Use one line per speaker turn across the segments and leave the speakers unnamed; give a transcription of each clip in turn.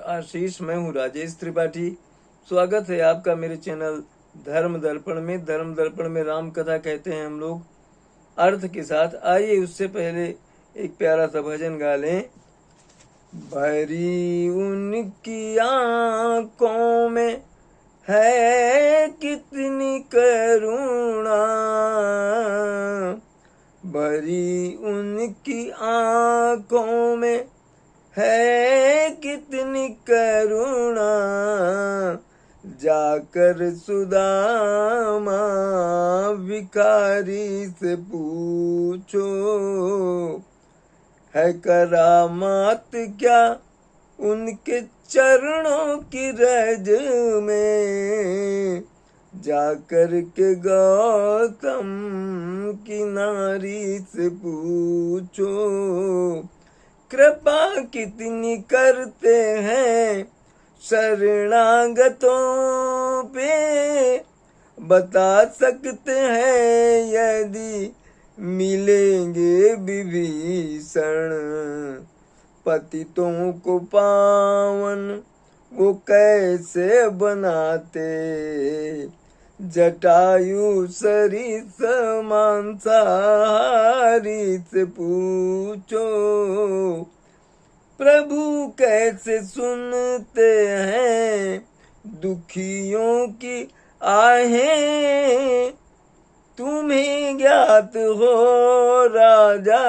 आशीष। मैं हूँ राजेश त्रिपाठी। स्वागत है आपका मेरे चैनल धर्म दर्पण में। धर्म दर्पण में राम कथा कहते हैं हम लोग अर्थ के साथ। आइए उससे पहले एक प्यारा सा भजन गा लें। भरी उनकी आंखों में है कितनी करुणा, भरी उनकी आंखों में है कितनी करुणा, जाकर सुदामा भिखारी से पूछो, है करामात क्या उनके चरणों की रज में, जाकर के गौतम की नारी से पूछो, कृपा कितनी करते हैं शरणागतों पे, बता सकते हैं यदि मिलेंगे विभीषण, पतितों को पावन वो कैसे बनाते, जटायु सरिस मांसाहारी से पूछो, प्रभु कैसे सुनते हैं दुखियों की आहें, तुम्हें ज्ञात हो राजा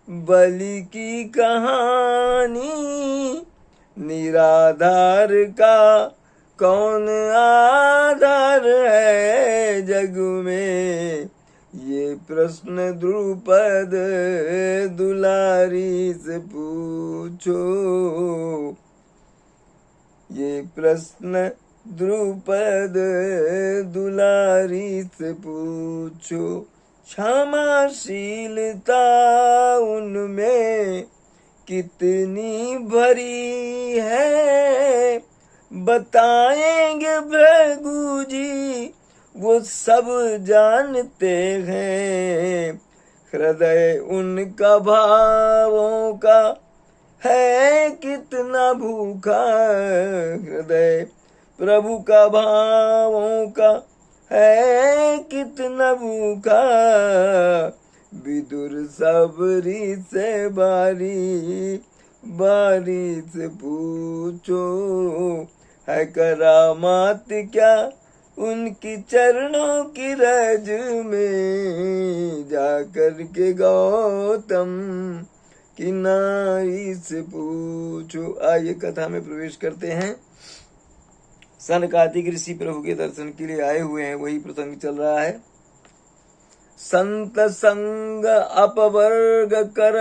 बलि की कहानी, निराधार का कौन आधार है जग में, ये प्रश्न द्रुपद दुलारी से पूछो, ये प्रश्न द्रुपद दुलारी से पूछो, क्षमाशीलता उनमें कितनी भरी है, बताएंगे भृगु जी वो सब जानते हैं, हृदय उनका भावों का है कितना भूखा, हृदय प्रभु का भावों का है कितना भूखा, विदुर सबरी से बारी बारी से पूछो, है करामात क्या उनकी चरणों की रज में, जाकर के गौतम की नारी से पूछो। आइए कथा में प्रवेश करते हैं। सनकादिक ऋषि प्रभु के दर्शन के लिए आए हुए हैं, वही प्रसंग चल रहा है। संत संग अपवर्ग कर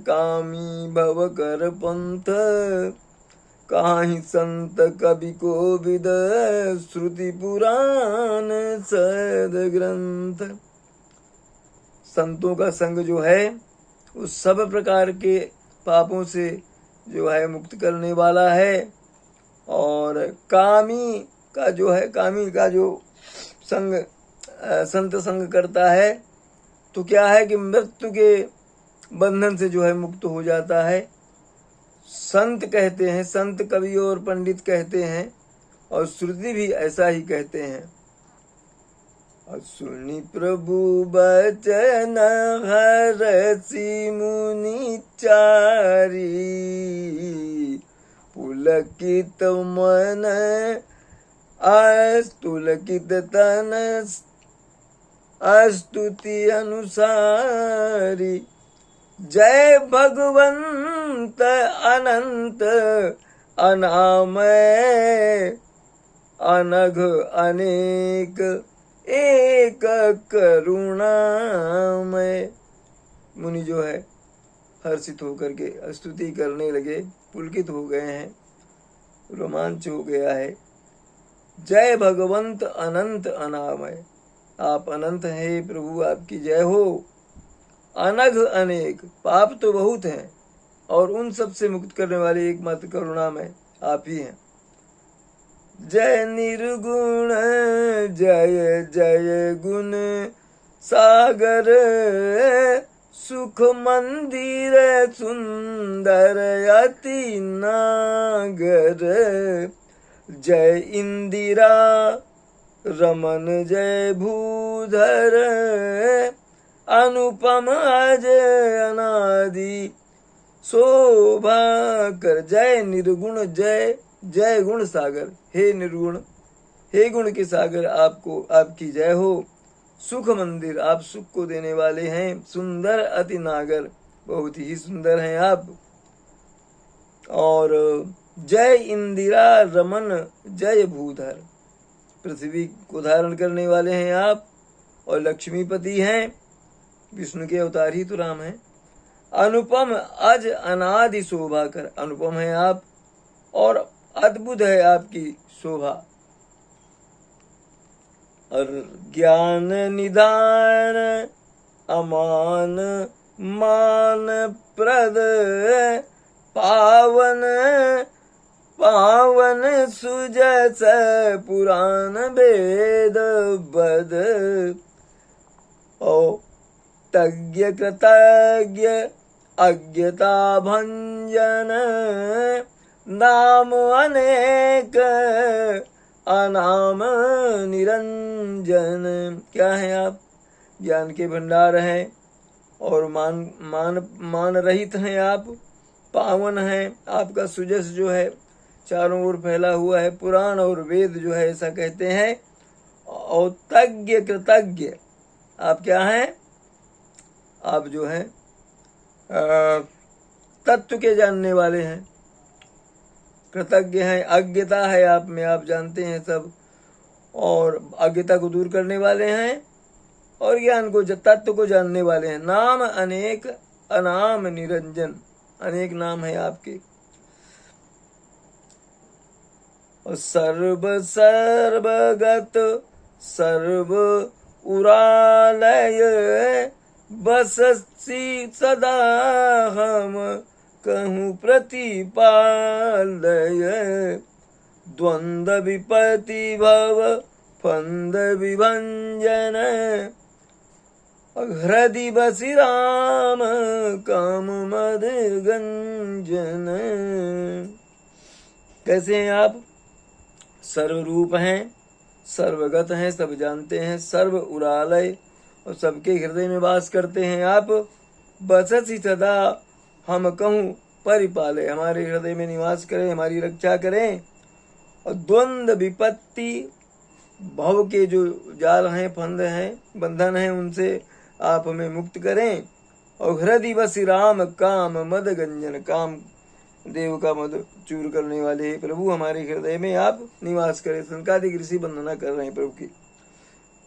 कामी भव कर पंथ, काहि संत कवि को विद श्रुति पुराण सद ग्रंथ। संतों का संग जो है उस सब प्रकार के पापों से जो है मुक्त करने वाला है, और कामी का जो है, कामी का जो संग संत संग करता है तो क्या है कि मृत्यु के बंधन से जो है मुक्त हो जाता है। संत कहते हैं, संत कवि और पंडित कहते हैं, और श्रुति भी ऐसा ही कहते हैं। सुनि प्रभु बचन हरसि मुनि चारी, पुलकित मन अस्तुलकित तन अस्तुति अनुसारी, जय भगवंत अनंत अनामय, अनघ अनेक एक करुणामय। मुनि जो है हर्षित होकर के स्तुति करने लगे, पुलकित हो गए हैं, रोमांच हो गया है। जय भगवंत अनंत अनामय, आप अनंत हैं प्रभु, आपकी जय हो। अनघ अनेक, पाप तो बहुत हैं और उन सब से मुक्त करने वाले एकमात्र करुणामय आप ही हैं। जय निर्गुण जय जय गुण सागर, सुख मंदिर सुंदर अति नागर, जय इंदिरा रमन जय भूधर, अनुपम अजय अनादि शोभा कर। जय निर्गुण जय जय गुण सागर, हे निर्गुण हे गुण के सागर, आपको आपकी जय हो। सुख मंदिर, आप सुख को देने वाले हैं। सुंदर अति नागर, बहुत ही सुंदर हैं आप। और जय इंदिरा रमन जय भूधर, पृथ्वी को धारण करने वाले हैं आप। और लक्ष्मीपति हैं, विष्णु के अवतार ही तो राम हैं। अनुपम अज अनादि शोभा कर, अनुपम है आप और अद्भुत है आपकी शोभा। और ज्ञान निधान अमान मान प्रद, पावन पावन सुजस पुराण वेद बद। ओ तज्ञ कृतज्ञ अज्ञता भंजन, नाम अनेक अनाम निरंजन। क्या है आप? ज्ञान के भंडार हैं और मान रहित हैं आप। पावन हैं, आपका सुजस जो है चारों ओर फैला हुआ है। पुराण और वेद जो है ऐसा कहते हैं। और तज्ञ कृतज्ञ, आप क्या हैं? आप जो हैं तत्व के जानने वाले हैं। कृतज्ञ हैं, अज्ञता है आप में, आप जानते हैं सब, और अज्ञता को दूर करने वाले हैं और ज्ञान को तत्व को जानने वाले हैं। नाम अनेक अनाम निरंजन, अनेक नाम है आपके। और सर्व सर्वगत सर्व उरालय, बससी सदा हम कहूँ प्रतिपालय। द्वंद्व विपति भव फंद विभंजन, हृदय बसी राम काम मद गंजन। कैसे हैं आप? सर्वरूप हैं, सर्वगत हैं, सब जानते हैं। सर्व उरालय, और सबके हृदय में वास करते हैं आप। बससी सदा हम कहूँ परिपालय, हमारे हृदय में निवास करें, हमारी रक्षा करें। और द्वंद्व विपत्ति, भव के जो जाल हैं, फंद हैं, बंधन हैं, उनसे आप हमें मुक्त करें। और हृदय बसी राम काम मद गंजन, काम देव का मद चूर करने वाले प्रभु, हमारे हृदय में आप निवास करें। संकादिक ऋषि वंदना कर रहे हैं प्रभु की।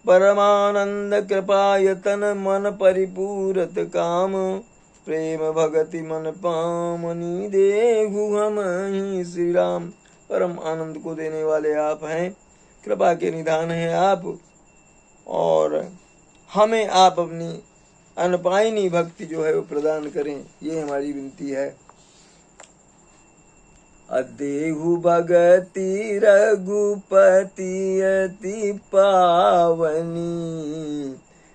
परमानंद कृपायतन मन परिपूरत काम, प्रेम भगति मन पामनी देहु हम ही श्री राम। परम आनंद को देने वाले आप हैं, कृपा के निधान हैं आप, और हमें आप अपनी अनपायनी भक्ति जो है वो प्रदान करें, ये हमारी विनती है। अदेहु भगति रघुपति अति पावनी,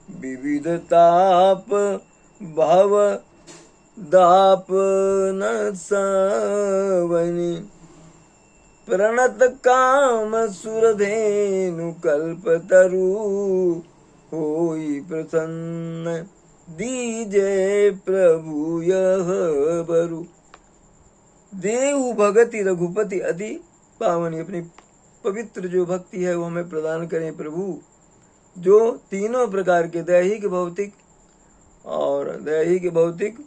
विविध ताप भव दाप न सवनी। प्रणत काम सुरधेनु कल्पतरु, होई प्रसन्न दीजे प्रभु यह बरु। देहु भगति रघुपति अति पावनी, अपनी पवित्र जो भक्ति है वो हमें प्रदान करें प्रभु, जो तीनों प्रकार के दैहिक भौतिक और दैहिक भौतिक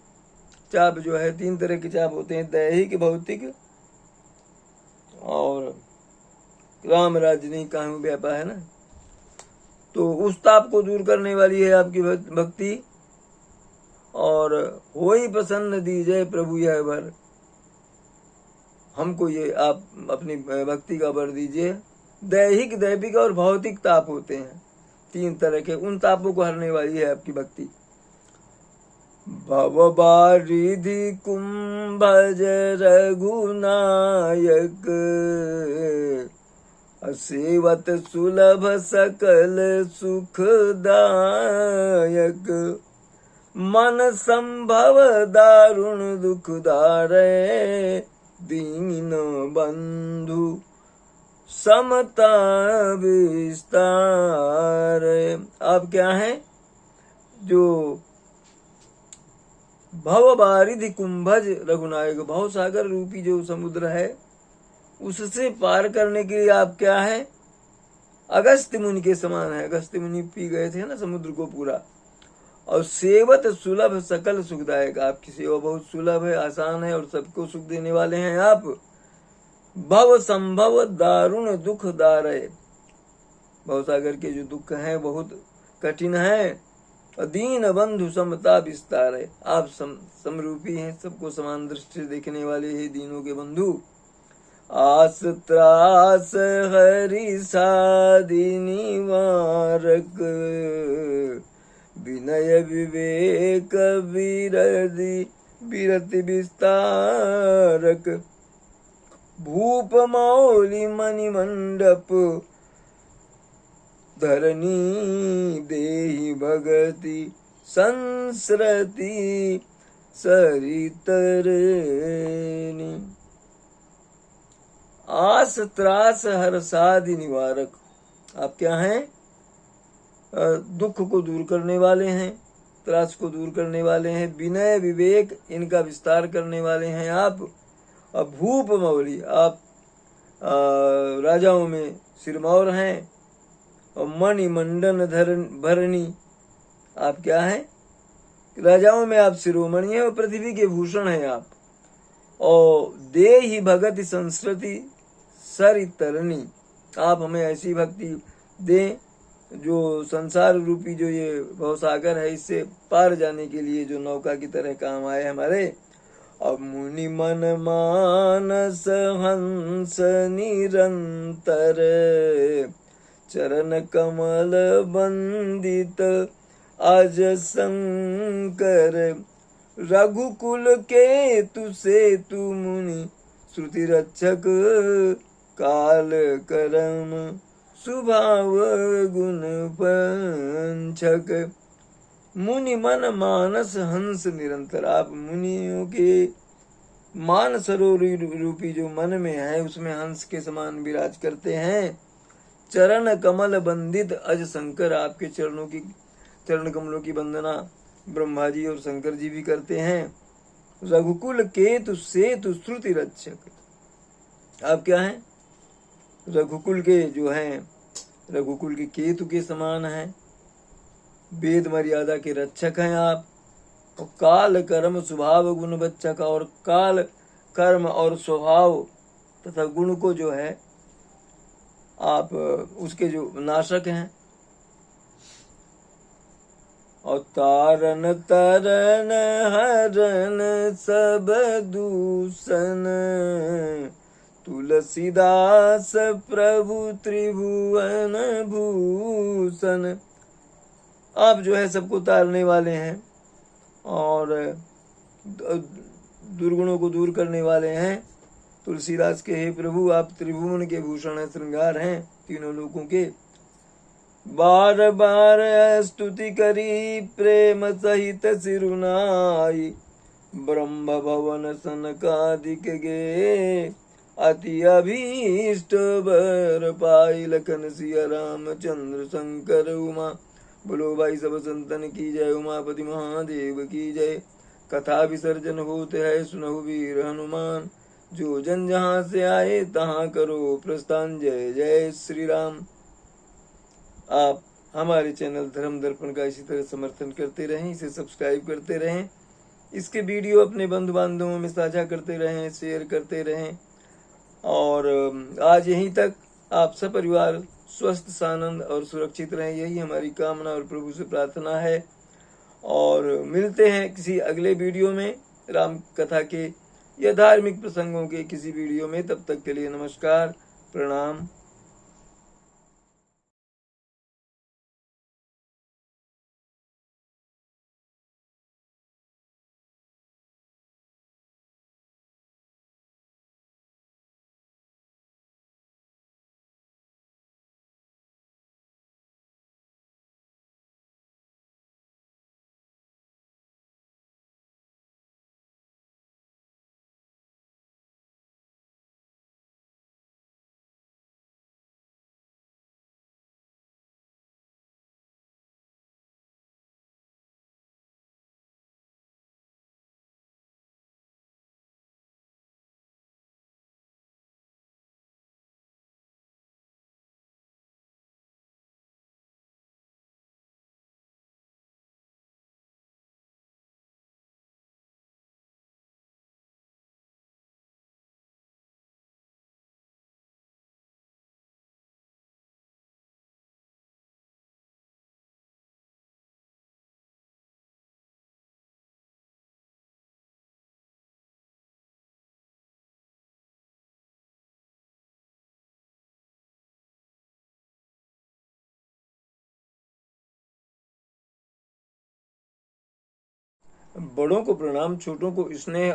चाप जो है, तीन तरह के चाप होते हैं, दैहिक भौतिक और राम राजनी का व्यापार है ना, तो उस ताप को दूर करने वाली है आपकी भक्ति। और होई प्रसन्न दीजिए प्रभु यह वर, हमको ये आप अपनी भक्ति का वर दीजिए। दैहिक दैविक और भौतिक ताप होते हैं तीन तरह के, उन तापों को हरने वाली है आपकी भक्ति। भव बारिधि कुंभज रघुनायक, असेवत सुलभ सकल सुखदायक। मन संभव दारुण दुख दारे, दीन बंधु समता विस्तार। आप क्या हैं? जो भव बारिधि कुंभज रघुनायक, भव सागर रूपी जो समुद्र है उससे पार करने के लिए आप क्या है? अगस्त्य मुनि के समान है। अगस्त्य मुनि पी गए थे ना समुद्र को पूरा। और सेवत सुलभ सकल सुखदायक, आपकी सेवा बहुत सुलभ है, आसान है और सबको सुख देने वाले हैं आप। भव संभव दारुण दुख दारय, भव सागर के जो दुख हैं बहुत कठिन है। दीन बंधु समता विस्तार है, आप समरूपी हैं, सबको समान दृष्टि देखने वाले हैं, दीनों के बंधु। आस त्रास हरि साधि निवारक, विनय विवेक विरति विस्तारक। भूप मौलि मणि मंडप, धरनी देहि भगति संस्रति सरितरनी। आस त्रास हर साधि निवारक, आप क्या हैं? दुख को दूर करने वाले हैं, त्रास को दूर करने वाले हैं, विनय विवेक इनका विस्तार करने वाले हैं आप। और भूप मौली, आप राजाओं में सिरमौर हैं। और मणि मंडन भरणी, आप क्या हैं? राजाओं में आप शिरोमणि हैं और पृथ्वी के भूषण हैं आप। और देहि भगति संस्कृति सरितरणी, आप हमें ऐसी भक्ति दें जो संसार रूपी जो ये भवसागर है इससे पार जाने के लिए जो नौका की तरह काम आए हमारे। अब मुनि मन मानस हंस निरंतर, चरण कमल बंदित अज शंकर। रघुकुल के तु सेतु मुनि, श्रुति रक्षक काल करम स्वभाव गुण पंचक। मुनि मन मानस हंस निरंतर, आप मुनियों के मान सरोवर रूपी जो मन में है उसमें हंस के समान विराज करते हैं। चरण कमल बंदित अज शंकर, आपके चरण कमलों की वंदना ब्रह्मा जी और शंकर जी भी करते हैं। रघुकुल केतु सेतु श्रुति रक्षक, आप क्या हैं? रघुकुल के जो हैं, रघुकुल के केतु के समान हैं, वेद मर्यादा के रक्षक हैं आप। और काल कर्म स्वभाव गुण बच्चक, और काल कर्म और स्वभाव तथा गुण को जो है आप उसके जो नाशक हैं। और तारन तरन हरन सब दूषण, तुलसीदास प्रभु त्रिभुवन भूषण, आप जो है सबको तारने वाले हैं और दुर्गुणों को दूर करने वाले हैं। तुलसीदास के हे प्रभु, आप त्रिभुवन के भूषण है, श्रृंगार हैं तीनों लोकों के। बार बार स्तुति करी प्रेम सहित सिरुनाई, ब्रह्म भवन सनकादिक गे, अति अभीष्ट बर पाई। लखन सिया रामचंद्र शंकर उमा, बोलो भाई सब संतन की जय, उमापति महादेव की जय। कथा विसर्जन होते है सुनहु वीर हनुमान, जो जन जहाँ से आए तहाँ करो प्रस्थान। जय जय श्री राम। आप हमारे चैनल धर्म दर्पण का इसी तरह समर्थन करते रहें, इसे सब्सक्राइब करते रहें, इसके वीडियो अपने बंधु बांधवों में साझा करते रहें, शेयर करते रहें। और आज यहीं तक, आप सब परिवार स्वस्थ सानंद और सुरक्षित रहें, यही हमारी कामना और प्रभु से प्रार्थना है। और मिलते हैं किसी अगले वीडियो में राम कथा के या धार्मिक प्रसंगों के किसी वीडियो में। तब तक के लिए नमस्कार, प्रणाम। बड़ों को प्रणाम, छोटों को स्नेह